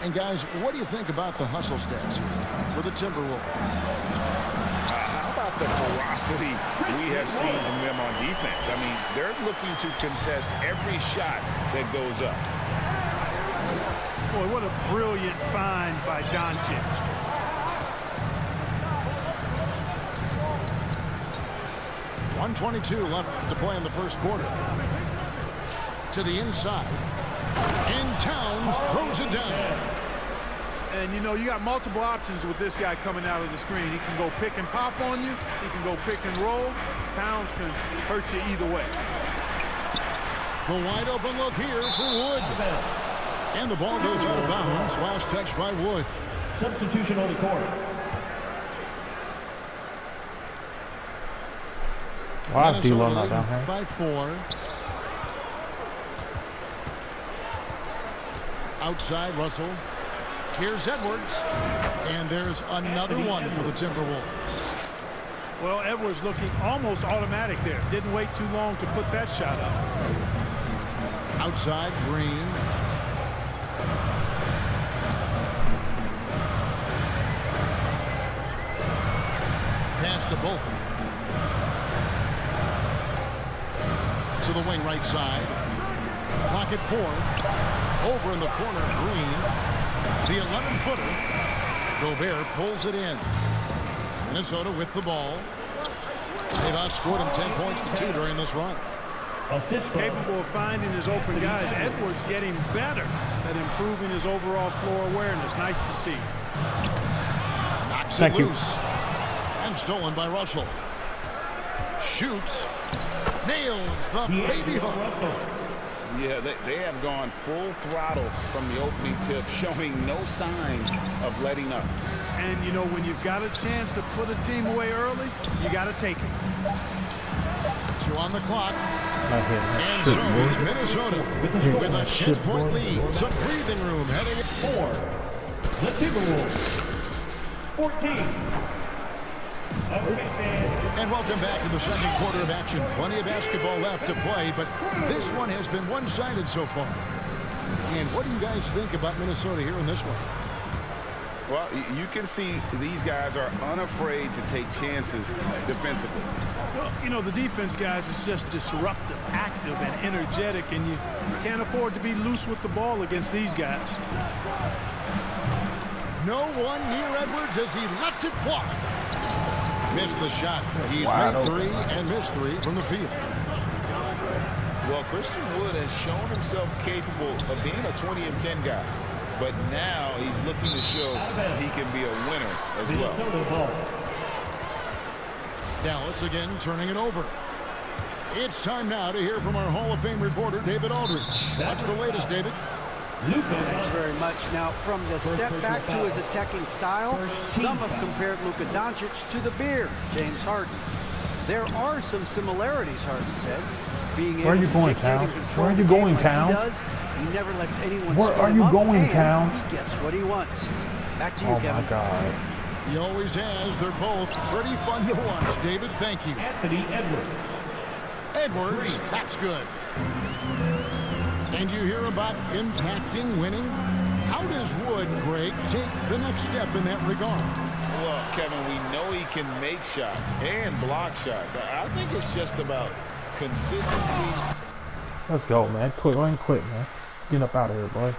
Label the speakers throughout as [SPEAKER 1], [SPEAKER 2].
[SPEAKER 1] And, guys, what do you think about the hustle stats here for the Timberwolves?
[SPEAKER 2] How about the ferocity we have seen from them on defense? I mean, they're looking to contest every shot that goes up.
[SPEAKER 3] Boy, what a brilliant find by Doncic.
[SPEAKER 1] .122 left to play in the first quarter. To the inside. And Towns throws it down.
[SPEAKER 3] And, you know, you got multiple options with this guy coming out of the screen. He can go pick and pop on you. He can go pick and roll. Towns can hurt you either way.
[SPEAKER 1] The wide open look here for Wood. And the ball goes out of bounds. Last touch by Wood.
[SPEAKER 4] Substitution on the court.
[SPEAKER 5] Wow, D-Lo not down here.
[SPEAKER 1] By 4. Outside, Russell. Here's Edwards. And there's another one for the Timberwolves.
[SPEAKER 3] Well, Edwards looking almost automatic there. Didn't wait too long to put that shot up.
[SPEAKER 1] Outside, Green. Pass to Bolton. To the wing right side. Pocket 4. Over in the corner, Green. The 11-footer. Gobert pulls it in. Minnesota with the ball. They've outscored him 10 points to 2 during this run.
[SPEAKER 3] Capable of finding his open guys. Edwards getting better at improving his overall floor awareness. Nice to see.
[SPEAKER 1] Knocks it loose. And stolen by Russell. Shoots. Nails the baby hook.
[SPEAKER 2] Yeah, they have gone full throttle from the opening tip, showing no signs of letting up.
[SPEAKER 3] And, you know, when you've got a chance to put a team away early, you got to take it.
[SPEAKER 1] 2 on the clock.
[SPEAKER 5] And
[SPEAKER 1] so it's Minnesota with a 10-point lead. Some breathing room heading at
[SPEAKER 4] 4. The Timberwolves. 14.
[SPEAKER 1] And welcome back to the second quarter of action. Plenty of basketball left to play, but this one has been one-sided so far. And what do you guys think about Minnesota here in this one?
[SPEAKER 2] Well, you can see these guys are unafraid to take chances defensively.
[SPEAKER 3] Well, you know, the defense, guys, is just disruptive, active, and energetic, and you can't afford to be loose with the ball against these guys.
[SPEAKER 1] No one near Edwards as he lets it fly. Missed the shot. He's
[SPEAKER 5] Wide
[SPEAKER 1] made
[SPEAKER 5] open.
[SPEAKER 1] 3 and missed 3 from the field.
[SPEAKER 2] Well, Christian Wood has shown himself capable of being a 20-10 guy, but now he's looking to show he can be a winner as well.
[SPEAKER 1] Dallas again turning it over. It's time now to hear from our Hall of Fame reporter, David Aldridge. What's the latest, David?
[SPEAKER 6] Thanks very much. Now, from the step back to his attacking style, some have compared Luka Doncic to the Beard, James Harden. There are some similarities, Harden said. Being able to dictate and control the game like he does, he never lets anyone spin him up, and he gets what he wants. Back to you, Kevin.
[SPEAKER 5] Oh, my God.
[SPEAKER 1] He always has. They're both pretty fun to watch. David, thank you.
[SPEAKER 4] Anthony Edwards.
[SPEAKER 1] Edwards, that's good. And you hear about impacting winning? How does Wood, Greg, take the next step in that regard?
[SPEAKER 2] Well, Kevin, we know he can make shots and block shots. I think it's just about consistency.
[SPEAKER 5] Let's go, man. Quick, go ahead and quit, man. Get up out of here, boy.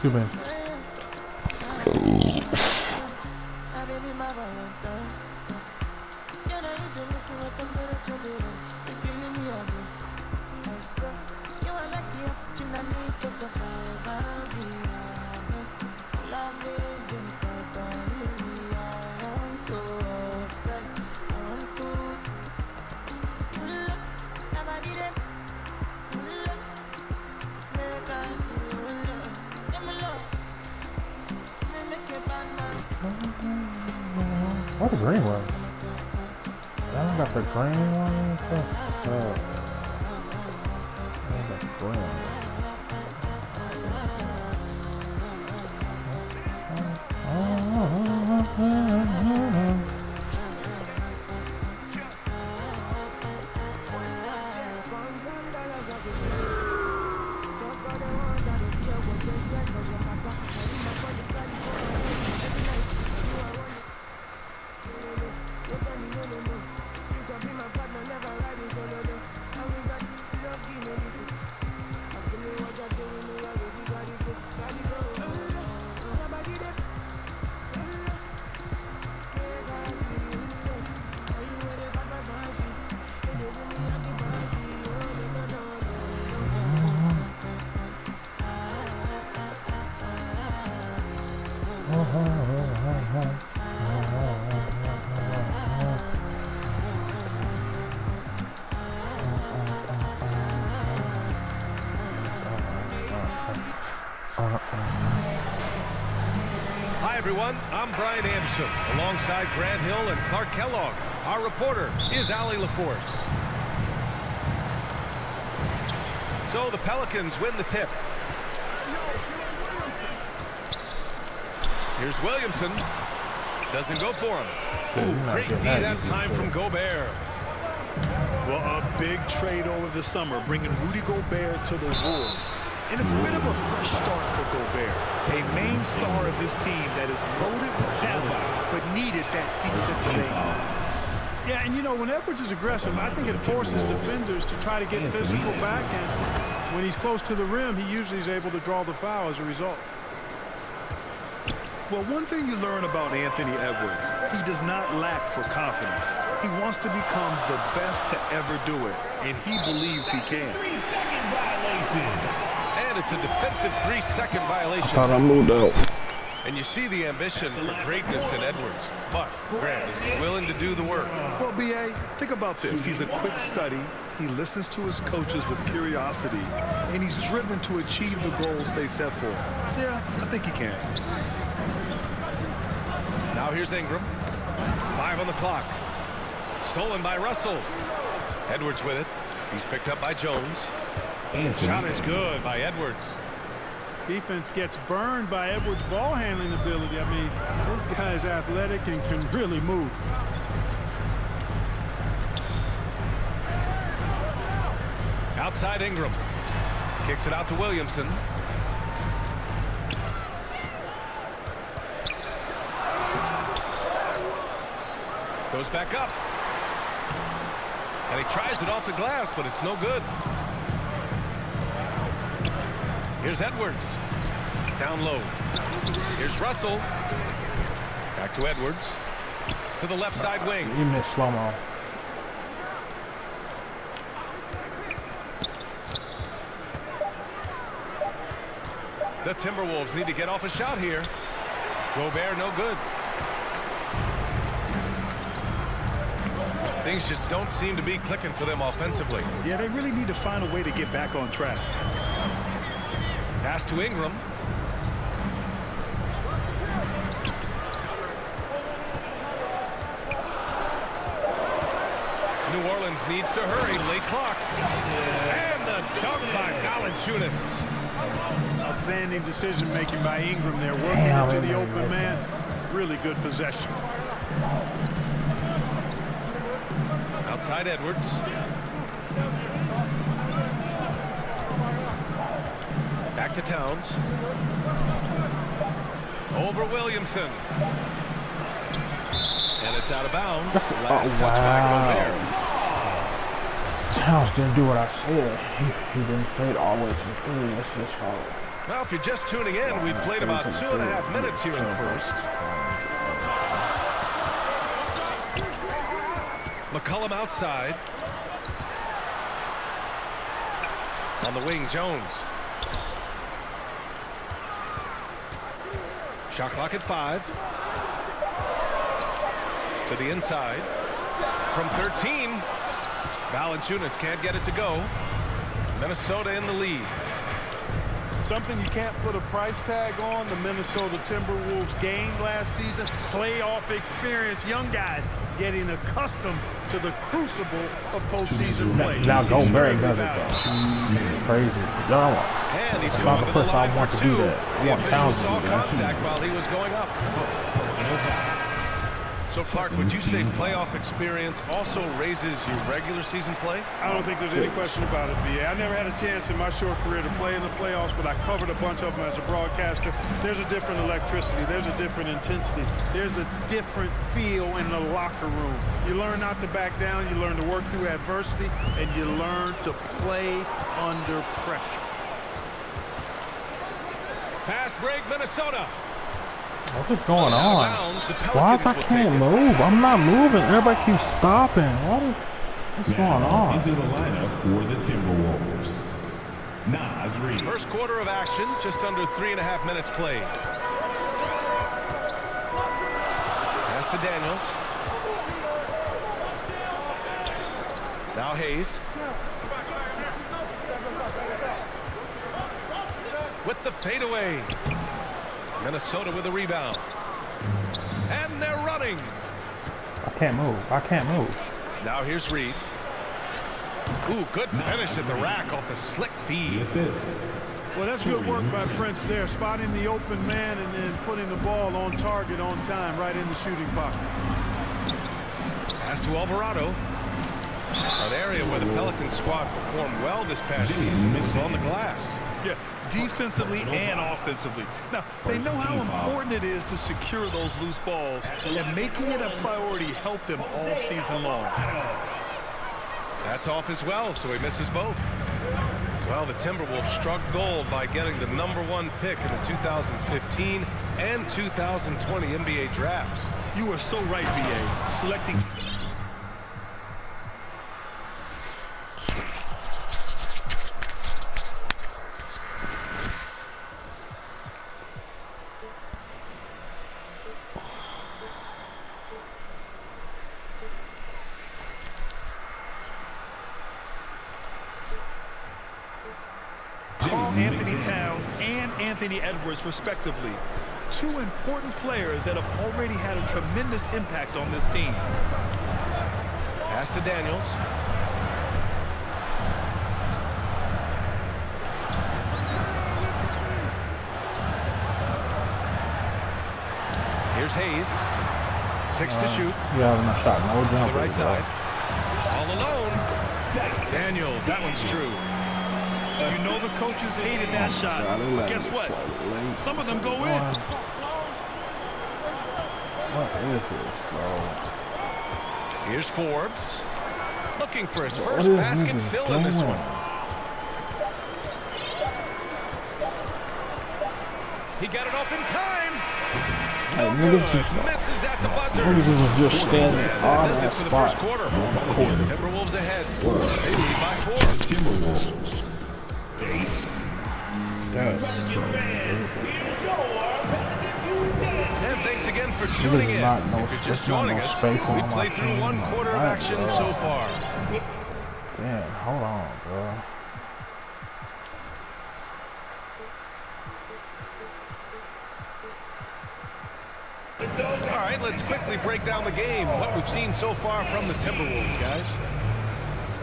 [SPEAKER 5] Too bad.
[SPEAKER 7] Make us
[SPEAKER 5] What the green one? I got the green one. That's tough. I got the green one.
[SPEAKER 7] Hi, everyone. I'm Brian Anderson, alongside Grant Hill and Clark Kellogg. Our reporter is Allie LaForce. So the Pelicans win the tip. Here's Williamson. Doesn't go for him. Ooh, great D that time from Gobert.
[SPEAKER 3] Well, a big trade over the summer, bringing Rudy Gobert to the Wolves. And it's a bit of a fresh start for Gobert, a main star of this team that is loaded with talent, but needed that defensive aid. Yeah, and you know, when Edwards is aggressive, I think it forces defenders to try to get physical back, and when he's close to the rim, he usually is able to draw the foul as a result. Well, one thing you learn about Anthony Edwards, he does not lack for confidence. He wants to become the best to ever do it, and he believes he can.
[SPEAKER 4] 3-second violation.
[SPEAKER 7] And it's a defensive 3-second violation.
[SPEAKER 8] Thought I moved out.
[SPEAKER 7] And you see the ambition for greatness in Edwards. But Grant is willing to do the work.
[SPEAKER 3] Well, B.A., think about this. He's a quick study. He listens to his coaches with curiosity, and he's driven to achieve the goals they set for him. Yeah, I think he can.
[SPEAKER 7] Now here's Ingram. 5 on the clock. Stolen by Russell. Edwards with it. He's picked up by Jones. Shot is good by Edwards.
[SPEAKER 3] Defense gets burned by Edwards' ball handling ability. I mean, this guy is athletic and can really move.
[SPEAKER 7] Outside Ingram. Kicks it out to Williamson. Goes back up. And he tries it off the glass, but it's no good. Here's Edwards. Down low. Here's Russell. Back to Edwards. To the left side wing.
[SPEAKER 5] You missed slow-mo.
[SPEAKER 7] The Timberwolves need to get off a shot here. Gobert, no good. Things just don't seem to be clicking for them offensively.
[SPEAKER 3] Yeah, they really need to find a way to get back on track.
[SPEAKER 7] Pass to Ingram. New Orleans needs to hurry. Late clock. And the dunk by Valanciunas.
[SPEAKER 3] Outstanding decision-making by Ingram there, working into the open man. Really good possession.
[SPEAKER 7] Outside Edwards. Back to Towns. Over Williamson. And it's out of bounds. Last touch by Gobert.
[SPEAKER 5] Towns didn't do what I said. He didn't play it all the way to the three. That's his fault.
[SPEAKER 7] Well, if you're just tuning in, we played about 2.5 minutes here in the first. McCollum outside. On the wing, Jones. Shot clock at 5. To the inside. From 13. Valanciunas can't get it to go. Minnesota in the lead.
[SPEAKER 8] Something you can't put a price tag on, the Minnesota Timberwolves gained last season. Playoff experience, young guys getting accustomed to the crucible of postseason play.
[SPEAKER 5] Now Gobert does it though. Crazy.
[SPEAKER 7] And he's
[SPEAKER 5] It's
[SPEAKER 7] going
[SPEAKER 5] not
[SPEAKER 7] to
[SPEAKER 5] the
[SPEAKER 7] the
[SPEAKER 5] person I
[SPEAKER 7] line
[SPEAKER 5] want
[SPEAKER 7] for
[SPEAKER 5] to do
[SPEAKER 7] 2.
[SPEAKER 5] that. I
[SPEAKER 7] The
[SPEAKER 5] want
[SPEAKER 7] official
[SPEAKER 5] Towns to
[SPEAKER 7] saw
[SPEAKER 5] do that.
[SPEAKER 7] contact while he was going up. So, Clark, would you say playoff experience also raises your regular season play?
[SPEAKER 8] I don't think there's any question about it, B.A. I never had a chance in my short career to play in the playoffs, but I covered a bunch of them as a broadcaster. There's a different electricity. There's a different intensity. There's a different feel in the locker room. You learn not to back down. You learn to work through adversity, and you learn to play under pressure.
[SPEAKER 7] Fast break, Minnesota.
[SPEAKER 5] What is going on?
[SPEAKER 7] Bounds, the
[SPEAKER 5] Why
[SPEAKER 7] Pelicans
[SPEAKER 5] I
[SPEAKER 7] will take
[SPEAKER 5] can't
[SPEAKER 7] it.
[SPEAKER 5] move? I'm not moving. Everybody keeps stopping. What's going on?
[SPEAKER 4] Into the lineup for the Timberwolves. Naz Reid.
[SPEAKER 7] First quarter of action, just under 3.5 minutes played. Pass to Daniels. Now Hayes. With the fadeaway. Minnesota with a rebound. And they're running.
[SPEAKER 5] I can't move. I can't move.
[SPEAKER 7] Now here's Reed. Ooh, good finish at the rack off the slick feed.
[SPEAKER 8] Well, that's good work by Prince there, spotting the open man and then putting the ball on target on time right in the shooting pocket.
[SPEAKER 7] Pass to Alvarado. An area where the Pelicans squad performed well this past season was on the glass.
[SPEAKER 3] Yeah, defensively and offensively. Now, they know how important it is to secure those loose balls, and making it a priority helped them all season long.
[SPEAKER 7] That's off as well, so he misses both. Well, the Timberwolves struck gold by getting the #1 pick in the 2015 and 2020 NBA drafts.
[SPEAKER 3] You are so right, B.A. Selecting... Anthony Towns and Anthony Edwards, respectively. Two important players that have already had a tremendous impact on this team.
[SPEAKER 7] Pass to Daniels. Here's Hayes. 6 to shoot.
[SPEAKER 5] You having a shot. No
[SPEAKER 7] To
[SPEAKER 5] jump.
[SPEAKER 7] the right side. All alone. Daniels, that one's true.
[SPEAKER 3] You know the coaches hated that shot. But guess what? Some of them go in.
[SPEAKER 5] What is this, bro?
[SPEAKER 7] Here's Forbes. Looking for his
[SPEAKER 5] What
[SPEAKER 7] first
[SPEAKER 5] is
[SPEAKER 7] basket
[SPEAKER 5] niggas
[SPEAKER 7] still in this
[SPEAKER 5] doing?
[SPEAKER 7] one. He got it off in time. No
[SPEAKER 5] Hey,
[SPEAKER 7] good.
[SPEAKER 5] niggas just-
[SPEAKER 7] Misses at the buzzer.
[SPEAKER 5] Niggas was just standing on
[SPEAKER 7] That's
[SPEAKER 5] that
[SPEAKER 7] it for the
[SPEAKER 5] spot.
[SPEAKER 7] first quarter. Timberwolves ahead. They lead by 4.
[SPEAKER 4] Timberwolves.
[SPEAKER 7] And thanks again for tuning in. If you're just joining us, we played through 1 quarter of action so far.
[SPEAKER 5] Damn, hold on, bro.
[SPEAKER 7] All right, let's quickly break down the game. What we've seen so far from the Timberwolves, guys.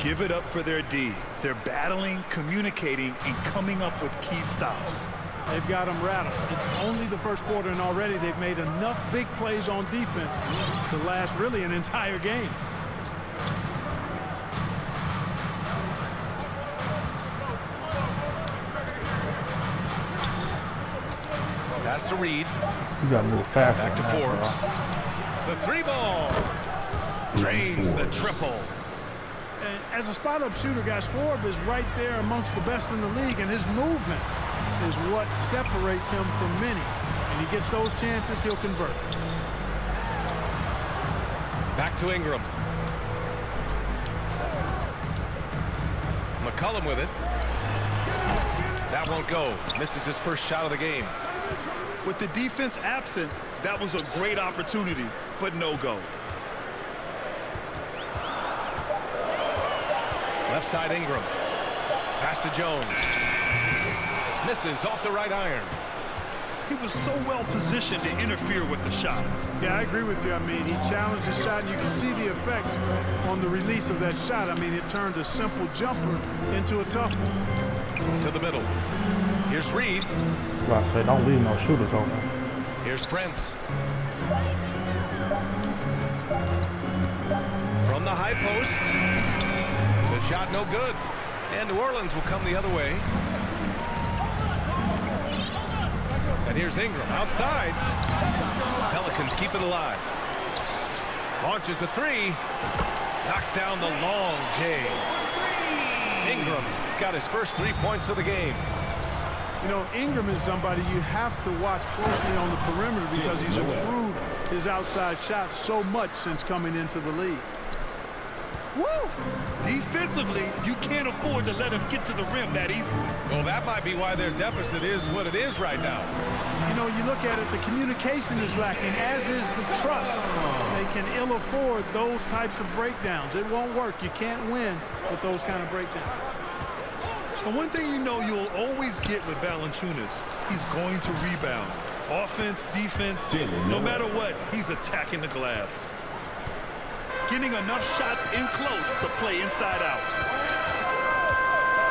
[SPEAKER 3] Give it up for their D. They're battling, communicating, and coming up with key stops.
[SPEAKER 8] They've got them rattled. It's only the first quarter, and already they've made enough big plays on defense to last really an entire game.
[SPEAKER 7] Pass to Reed.
[SPEAKER 5] You gotta move faster.
[SPEAKER 7] Back to
[SPEAKER 5] than that,
[SPEAKER 7] Forbes. The 3 ball. Drains the triple.
[SPEAKER 8] And as a spot-up shooter, guys, Forbes is right there amongst the best in the league, and his movement is what separates him from many. And he gets those chances, he'll convert.
[SPEAKER 7] Back to Ingram. McCollum with it. That won't go. Misses his first shot of the game.
[SPEAKER 3] With the defense absent, that was a great opportunity, but no go.
[SPEAKER 7] Left side Ingram. Pass to Jones. Misses off the right iron.
[SPEAKER 3] He was so well positioned to interfere with the shot.
[SPEAKER 8] Yeah, I agree with you. I mean, he challenged the shot, and you can see the effects on the release of that shot. I mean, it turned a simple jumper into a tough one.
[SPEAKER 7] To the middle. Here's Reed.
[SPEAKER 5] Well, I say don't leave no shooters open.
[SPEAKER 7] Here's Brent. From the high post. The shot no good. And New Orleans will come the other way. And here's Ingram outside. Pelicans keep it alive. Launches a three. Knocks down the long J. Ingram's got his first 3 points of the game.
[SPEAKER 8] You know, Ingram is somebody you have to watch closely on the perimeter because he's improved his outside shot so much since coming into the league.
[SPEAKER 3] Woo! Defensively, you can't afford to let him get to the rim that easily.
[SPEAKER 7] Well, that might be why their deficit is what it is right now.
[SPEAKER 8] You know, you look at it, the communication is lacking, as is the trust. They can ill afford those types of breakdowns. It won't work. You can't win with those kind of breakdowns.
[SPEAKER 3] And one thing you know you'll always get with Valanciunas, he's going to rebound. Offense, defense, no matter what, he's attacking the glass. Getting enough shots in close to play inside out.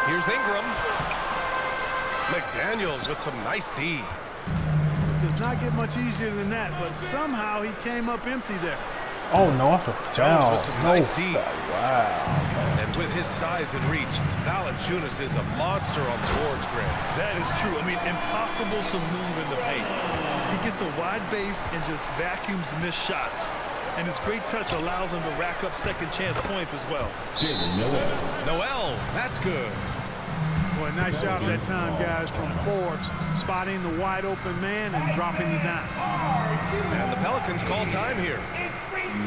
[SPEAKER 7] Here's Ingram. McDaniels with some nice D.
[SPEAKER 8] Does not get much easier than that, but somehow he came up empty there.
[SPEAKER 5] Oh no, that's a
[SPEAKER 7] Jones
[SPEAKER 5] foul.
[SPEAKER 7] with some
[SPEAKER 5] No
[SPEAKER 7] nice D.
[SPEAKER 5] Wow.
[SPEAKER 7] And with his size and reach, Valanciunas is a monster on the boards, Greg.
[SPEAKER 3] That is true. I mean, impossible to move in the paint. He gets a wide base and just vacuums missed shots. And his great touch allows him to rack up second chance points as well.
[SPEAKER 7] Noel, that's good.
[SPEAKER 8] Boy, nice job that time, guys, from Forbes, spotting the wide open man and dropping the dime.
[SPEAKER 7] And the Pelicans call time here.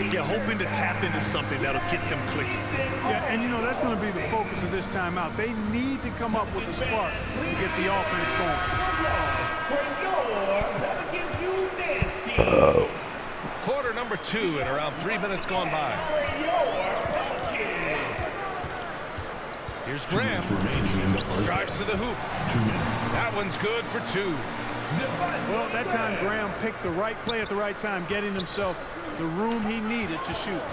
[SPEAKER 3] Yeah, hoping to tap into something that'll get them clicking.
[SPEAKER 8] Yeah, and you know, that's going to be the focus of this timeout. They need to come up with a spark to get the offense going.
[SPEAKER 7] Quarter number 2 and around 3 minutes gone by. Here's Graham. Drives to the hoop. That one's good for 2.
[SPEAKER 8] Well, that time Graham picked the right play at the right time, getting himself the room he needed to shoot.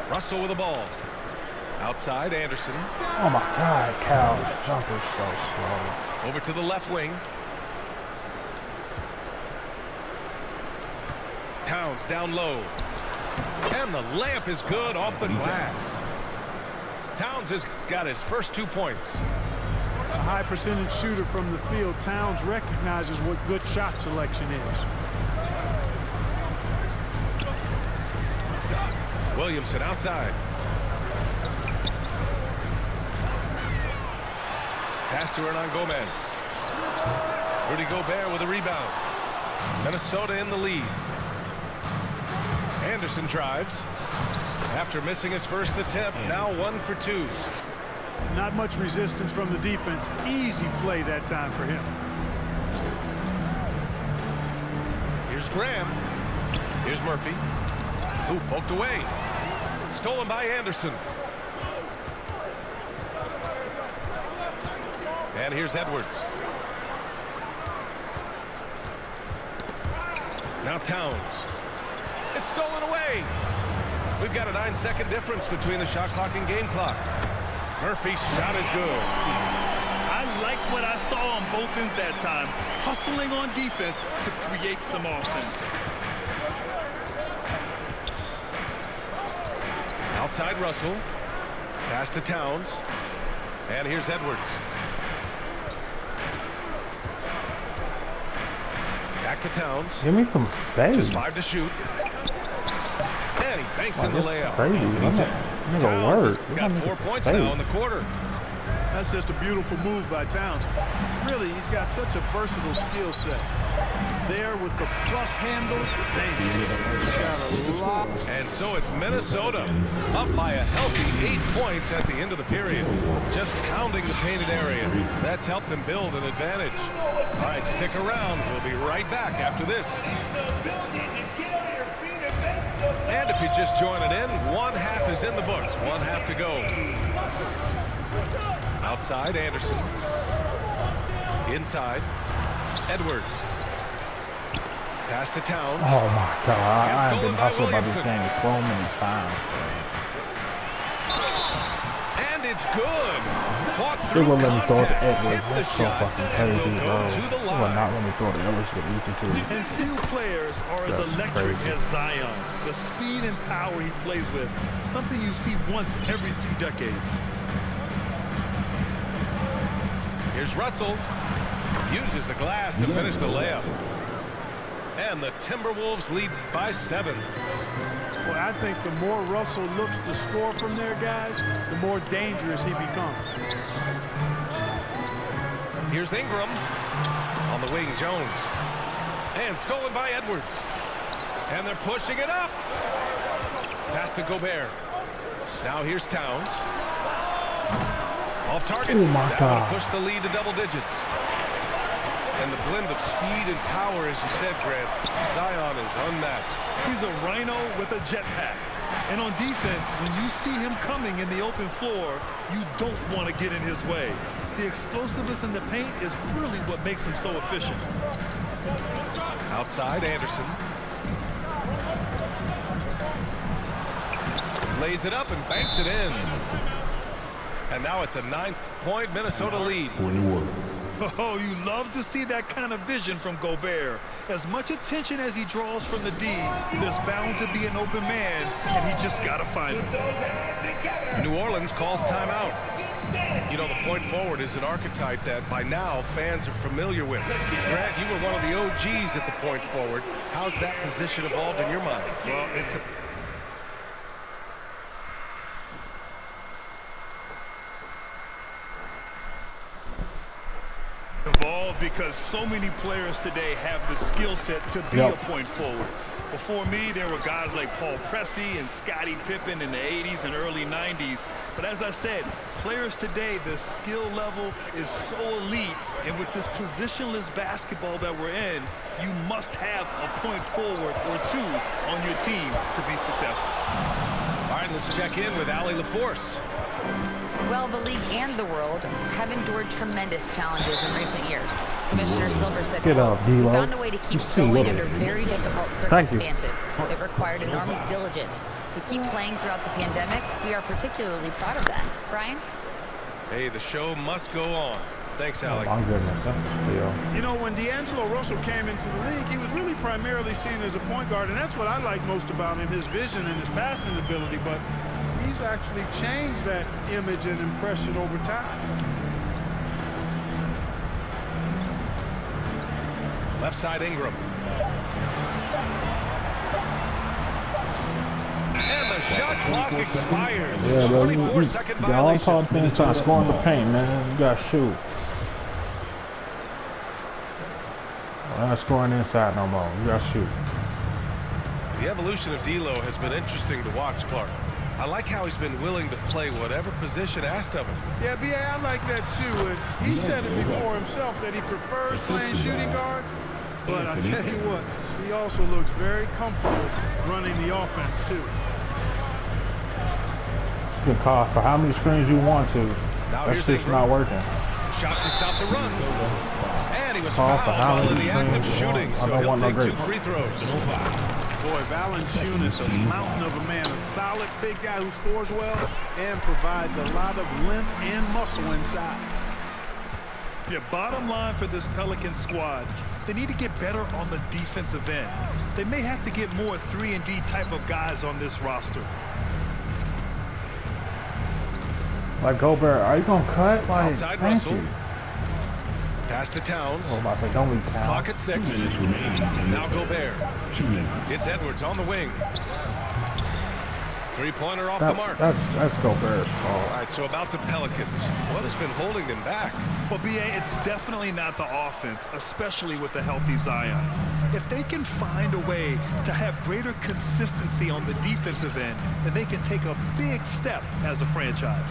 [SPEAKER 7] Russell with the ball. Outside, Anderson.
[SPEAKER 5] Oh my God, Cal's jumper's so slow.
[SPEAKER 7] Over to the left wing. Towns down low. And the layup is good off the glass. Towns has got his first 2 points.
[SPEAKER 8] A high percentage shooter from the field. Towns recognizes what good shot selection is.
[SPEAKER 7] Williamson outside. Pass to Hernan Gomez. Rudy Gobert with a rebound. Minnesota in the lead. Anderson drives. After missing his first attempt, now 1 for 2.
[SPEAKER 8] Not much resistance from the defense. Easy play that time for him.
[SPEAKER 7] Here's Graham. Here's Murphy. Who poked away. Stolen by Anderson. And here's Edwards. Now Towns. It's stolen away. We've got a 9-second difference between the shot clock and game clock. Murphy's shot is good.
[SPEAKER 3] I like what I saw on both ends that time. Hustling on defense to create some offense.
[SPEAKER 7] Outside Russell. Pass to Towns. And here's Edwards. Back to Towns.
[SPEAKER 5] Give me some space.
[SPEAKER 7] Just 5 to shoot. And he banks in the layup.
[SPEAKER 5] Crazy.
[SPEAKER 7] Towns has got 4 points now in the quarter.
[SPEAKER 8] That's just a beautiful move by Towns. Really, he's got such a versatile skill set. There with the plus handles, he's got a lot.
[SPEAKER 7] And so it's Minnesota up by a healthy 8 points at the end of the period. Just pounding the painted area. That's helped them build an advantage. All right, stick around. We'll be right back after this. And if you're just joining in, 1 half is in the books. 1 half to go. Outside, Anderson. Inside, Edwards. Pass to Towns.
[SPEAKER 5] Oh my God,
[SPEAKER 7] And
[SPEAKER 5] I've
[SPEAKER 7] stolen
[SPEAKER 5] been
[SPEAKER 7] by
[SPEAKER 5] hustled by this
[SPEAKER 7] Williamson.
[SPEAKER 5] game so many times.
[SPEAKER 7] And it's good. Fought
[SPEAKER 5] They
[SPEAKER 7] through
[SPEAKER 5] will let me throw it to
[SPEAKER 7] contact.
[SPEAKER 5] Edwards.
[SPEAKER 7] Hit the
[SPEAKER 5] That's so
[SPEAKER 7] shot,
[SPEAKER 5] fucking
[SPEAKER 7] and
[SPEAKER 5] crazy,
[SPEAKER 7] will
[SPEAKER 5] bro.
[SPEAKER 7] go to the
[SPEAKER 5] They will
[SPEAKER 7] line.
[SPEAKER 5] not let me throw it to Edwards to get easy to.
[SPEAKER 3] And few players are as
[SPEAKER 5] That's
[SPEAKER 3] electric
[SPEAKER 5] crazy.
[SPEAKER 3] as Zion. The speed and power he plays with, something you see once every few decades.
[SPEAKER 7] Here's Russell. Uses the glass to finish the layup. And the Timberwolves lead by 7.
[SPEAKER 8] Well, I think the more Russell looks to score from there, guys, the more dangerous he becomes.
[SPEAKER 7] Here's Ingram. On the wing, Jones. And stolen by Edwards. And they're pushing it up. Pass to Gobert. Now here's Towns. Off target.
[SPEAKER 5] Oh, my
[SPEAKER 7] That
[SPEAKER 5] God.
[SPEAKER 7] will push the lead to double digits. And the blend of speed and power, as you said, Grant, Zion is unmatched.
[SPEAKER 3] He's a rhino with a jetpack. And on defense, when you see him coming in the open floor, you don't want to get in his way. The explosiveness in the paint is really what makes him so efficient.
[SPEAKER 7] Outside, Anderson. Lays it up and banks it in. And now it's a 9-point Minnesota lead.
[SPEAKER 3] Oh, you love to see that kind of vision from Gobert. As much attention as he draws from the D, there's bound to be an open man, and he just got to find him.
[SPEAKER 7] New Orleans calls timeout. You know, the point forward is an archetype that by now fans are familiar with. Grant, you were one of the OGs at the point forward. How's that position evolved in your mind?
[SPEAKER 3] Well, it's evolved because so many players today have the skill set to be a point forward. Before me, there were guys like Paul Pressey and Scottie Pippen in the 80s and early 90s. But as I said, players today, the skill level is so elite. And with this positionless basketball that we're in, you must have a point forward or two on your team to be successful.
[SPEAKER 7] All right, let's check in with Allie LaForce.
[SPEAKER 9] Well, the league and the world have endured tremendous challenges in recent years. Commissioner Silver said,
[SPEAKER 5] Get up,
[SPEAKER 9] "We
[SPEAKER 5] D-Lo.
[SPEAKER 9] found a way to keep
[SPEAKER 5] You see,
[SPEAKER 9] going
[SPEAKER 5] look
[SPEAKER 9] under
[SPEAKER 5] at it.
[SPEAKER 9] very difficult
[SPEAKER 5] Thank you.
[SPEAKER 9] circumstances. It required enormous diligence. To keep playing throughout the pandemic, we are particularly proud of that." Brian?
[SPEAKER 7] Hey, the show must go on. Thanks, Allie.
[SPEAKER 5] Oh my goodness, that's a steal.
[SPEAKER 8] You know, when D'Angelo Russell came into the league, he was really primarily seen as a point guard, and that's what I like most about him, his vision and his passing ability, but he's actually changed that image and impression over time.
[SPEAKER 7] Left side, Ingram. And the shot clock expires.
[SPEAKER 5] Yeah, bro,
[SPEAKER 7] 24-second
[SPEAKER 5] y'all
[SPEAKER 7] violation.
[SPEAKER 5] talking inside, scoring the paint, man. You gotta shoot. We're not scoring inside no more. You gotta shoot.
[SPEAKER 7] The evolution of D'Lo has been interesting to watch, Clark. I like how he's been willing to play whatever position asked of him.
[SPEAKER 8] Yeah, B.A., I like that too. And he said it before himself that he prefers playing shooting guard. But I tell you what, he also looks very comfortable running the offense too.
[SPEAKER 5] You can call for how many screens you want to.
[SPEAKER 7] Now
[SPEAKER 5] That's
[SPEAKER 7] here's
[SPEAKER 5] just
[SPEAKER 7] Ingram.
[SPEAKER 5] not working.
[SPEAKER 7] Shot to stop the run. And he was
[SPEAKER 5] Call
[SPEAKER 7] fouled
[SPEAKER 5] for how
[SPEAKER 7] while in
[SPEAKER 5] many
[SPEAKER 7] the act of
[SPEAKER 5] screens you want.
[SPEAKER 7] shooting,
[SPEAKER 5] I
[SPEAKER 7] so
[SPEAKER 5] don't
[SPEAKER 7] he'll
[SPEAKER 5] want no
[SPEAKER 7] take 2
[SPEAKER 5] grape.
[SPEAKER 7] free throws.
[SPEAKER 8] Boy, Valanciunas, a mountain of a man, a solid big guy who scores well and provides a lot of length and muscle inside.
[SPEAKER 3] Yeah, bottom line for this Pelican squad, they need to get better on the defensive end. They may have to get more 3-and-D type of guys on this roster.
[SPEAKER 5] Like Gobert, are you gonna cut? Like,
[SPEAKER 7] Outside
[SPEAKER 5] thank
[SPEAKER 7] Russell.
[SPEAKER 5] you.
[SPEAKER 7] Pass to Towns.
[SPEAKER 5] Oh, I'm about to say, don't leave town.
[SPEAKER 7] Clock at 6. Now Gobert. It's Edwards on the wing. Three-pointer off the mark.
[SPEAKER 5] That's Gobert's fault.
[SPEAKER 7] All right, so about the Pelicans. What has been holding them back?
[SPEAKER 3] Well, B.A., it's definitely not the offense, especially with the healthy Zion. If they can find a way to have greater consistency on the defensive end, then they can take a big step as a franchise.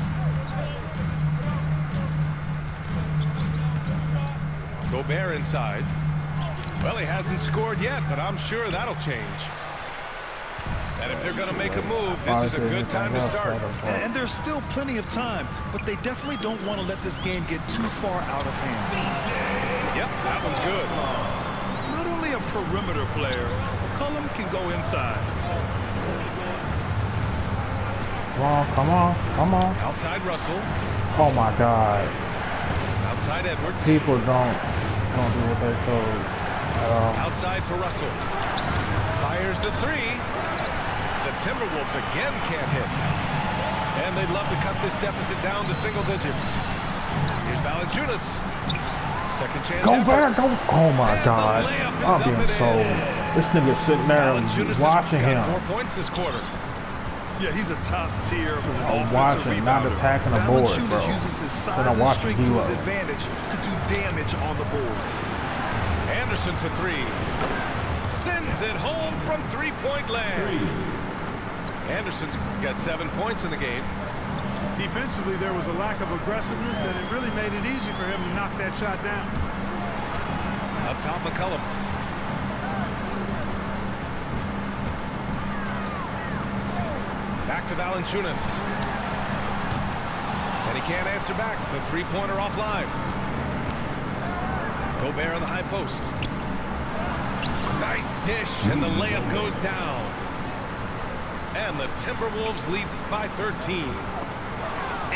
[SPEAKER 7] Gobert inside. Well, he hasn't scored yet, but I'm sure that'll change. And if they're going to make a move, this is a good time to start.
[SPEAKER 3] And there's still plenty of time, but they definitely don't want to let this game get too far out of hand.
[SPEAKER 7] Yep, that one's good.
[SPEAKER 3] Not only a perimeter player, McCollum can go inside.
[SPEAKER 5] Come on, come on.
[SPEAKER 7] Outside Russell.
[SPEAKER 5] Oh my God.
[SPEAKER 7] Outside Edwards.
[SPEAKER 5] People don't do what they're told at all.
[SPEAKER 7] Outside for Russell. Fires the three. The Timberwolves again can't hit. And they'd love to cut this deficit down to single digits. Here's Valanciunas. Second chance.
[SPEAKER 5] Gobert, go. Oh my God. I'm being sold. This nigga sitting there watching him.
[SPEAKER 7] 4 points this quarter.
[SPEAKER 3] Yeah, he's a top-tier
[SPEAKER 5] I'm watching, not attacking the board, bro.
[SPEAKER 3] uses his size
[SPEAKER 5] I'm
[SPEAKER 3] and
[SPEAKER 5] watching
[SPEAKER 3] strength to his
[SPEAKER 5] D-Lo.
[SPEAKER 3] advantage to do damage on the boards.
[SPEAKER 7] Anderson for three. Sends it home from three-point land. Anderson's got 7 points in the game.
[SPEAKER 8] Defensively, there was a lack of aggressiveness, and it really made it easy for him to knock that shot down.
[SPEAKER 7] Up top, McCollum. Back to Valanciunas. And he can't answer back. The three-pointer offline. Gobert on the high post. Nice dish, and the layup goes down. And the Timberwolves lead by 13.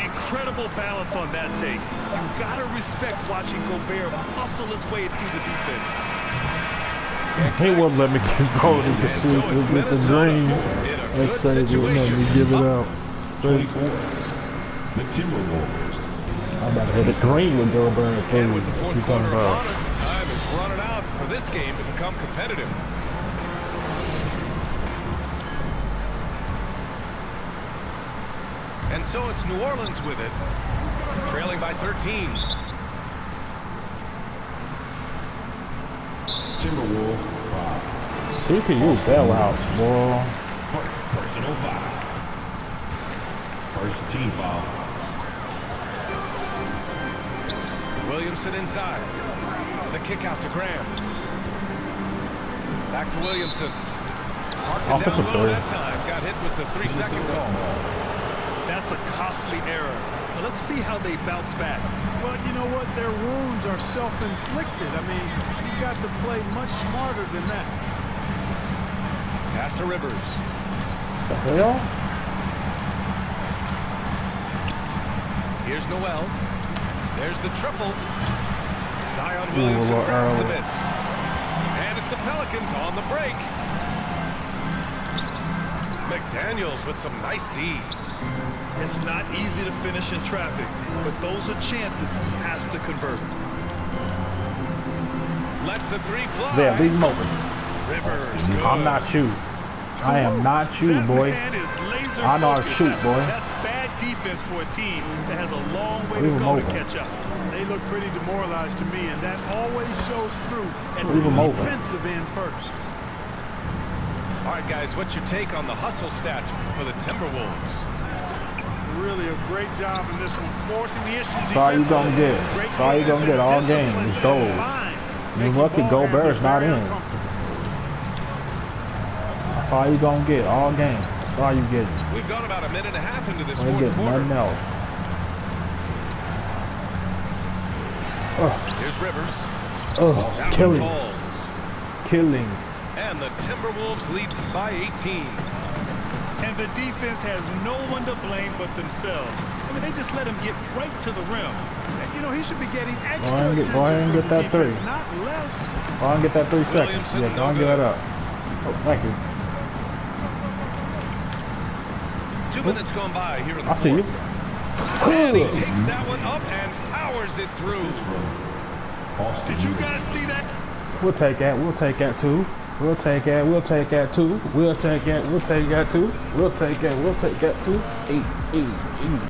[SPEAKER 3] Incredible balance on that take. You gotta respect watching Gobert muscle his way through the defense.
[SPEAKER 5] He wouldn't let me keep going to shoot with the green. That's crazy. Wouldn't let me give it out.
[SPEAKER 4] 24. The Timberwolves.
[SPEAKER 5] I'm about to hit the green with Gobert.
[SPEAKER 7] And with the fourth quarter upon us, time is running out for this game to become competitive. And so it's New Orleans with it, trailing by 13.
[SPEAKER 4] Timberwolves 5.
[SPEAKER 5] CPU bailouts, boy.
[SPEAKER 4] Personal foul. First team foul.
[SPEAKER 7] Williamson inside. The kick out to Graham. Back to Williamson. Marked it down low that time. Got hit with the 3-second call.
[SPEAKER 3] That's a costly error. Now let's see how they bounce back.
[SPEAKER 8] Well, you know what? Their wounds are self-inflicted. I mean, you've got to play much smarter than that.
[SPEAKER 7] Pass to Rivers.
[SPEAKER 5] The hell?
[SPEAKER 7] Here's Noel. There's the triple. Zion Williamson grabs the miss. And it's the Pelicans on the break. McDaniels with some nice D.
[SPEAKER 3] It's not easy to finish in traffic, but those are chances he has to convert.
[SPEAKER 7] Lets the three fly.
[SPEAKER 5] Yeah, leave him open.
[SPEAKER 7] Rivers, good.
[SPEAKER 5] I'm not you. I am not you, boy. I know how to shoot, boy.
[SPEAKER 3] That's bad defense for a team that has a long way
[SPEAKER 5] Leave
[SPEAKER 3] to
[SPEAKER 5] him
[SPEAKER 3] go to
[SPEAKER 5] open.
[SPEAKER 3] catch up.
[SPEAKER 8] They look pretty demoralized to me, and that always shows through at
[SPEAKER 5] Leave
[SPEAKER 8] the
[SPEAKER 5] him open.
[SPEAKER 8] defensive end first.
[SPEAKER 7] All right, guys, what's your take on the hustle stats for the Timberwolves?
[SPEAKER 8] Really a great job in this one, forcing the issue.
[SPEAKER 5] That's all you gonna get. That's all you gonna get all game is goals. You lucky Gobert's not in. That's all you gonna get all game. That's all you get.
[SPEAKER 7] We've gone about a minute and a half into this
[SPEAKER 5] You
[SPEAKER 7] fourth
[SPEAKER 5] get
[SPEAKER 7] quarter.
[SPEAKER 5] nothing else.
[SPEAKER 7] Here's Rivers.
[SPEAKER 5] Oh,
[SPEAKER 7] That one
[SPEAKER 5] killing,
[SPEAKER 7] falls.
[SPEAKER 5] killing.
[SPEAKER 7] And the Timberwolves lead by 18.
[SPEAKER 3] And the defense has no one to blame but themselves. I mean, they just let him get right to the rim.
[SPEAKER 8] And, you know, he should be getting extra
[SPEAKER 5] Go ahead and
[SPEAKER 8] attention
[SPEAKER 5] get
[SPEAKER 8] from
[SPEAKER 5] that
[SPEAKER 8] the
[SPEAKER 5] three.
[SPEAKER 8] defense, not less.
[SPEAKER 5] Go on, get that 3 seconds.
[SPEAKER 7] Williamson,
[SPEAKER 5] Yeah, go
[SPEAKER 7] no
[SPEAKER 5] on, get
[SPEAKER 7] good.
[SPEAKER 5] that up. Oh, thank you.
[SPEAKER 7] 2 minutes gone by here in the
[SPEAKER 5] I see you.
[SPEAKER 7] fourth. And he takes that one up and powers it through.
[SPEAKER 3] Did you guys see that?
[SPEAKER 5] We'll take that. We'll take that too. We'll take that. We'll take that too. We'll take that. We'll take that too. We'll take that. We'll take that too. 8.